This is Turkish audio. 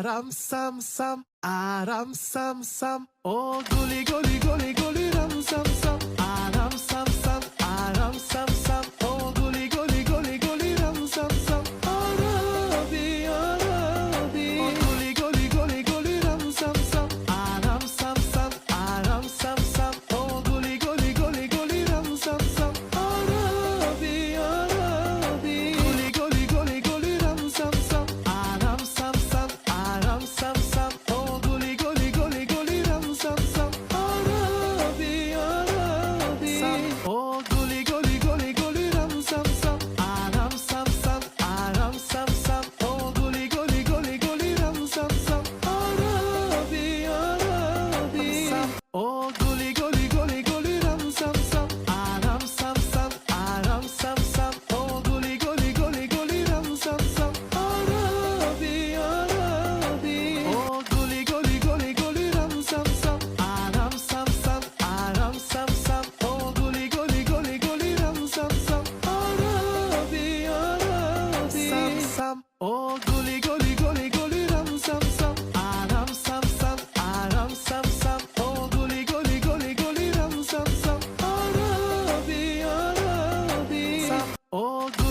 Aram sam sam, aram sam sam. Oh guli guli guli guli ram sam sam. Aram sam sam, aram sam sam. Oh guli guli guli guli ram sam sam. Arabi arabi. Oh guli guli guli guli ram sam sam. Aram sam sam, aram sam sam. Oh guli guli guli guli ram sam sam. Arabi arabi. Guli guli guli guli ram sam sam. Aram sam sam, aram sam sam. Oh guli guli guli guli ram sam sam. Arabi arabi. Oh guli guli guli guli ram sam sam. Aram sam sam, aram sam sam. Oh guli guli guli guli ram sam sam. Arabi arabi. Oh guli guli guli guli ram sam sam. Aram sam sam, aram sam sam. Oh guli guli guli guli ram sam sam. Arabi arabi. Oh guli guli guli guli ram sam sam. Aram sam sam, aram sam sam. Oh guli guli guli guli ram sam sam. Arabi arabi. Sam. Oh guli guli guli guli ram sam sam. Aram sam sam, aram sam sam. Oh guli guli guli guli ram sam sam. Arabi arabi. Oh guli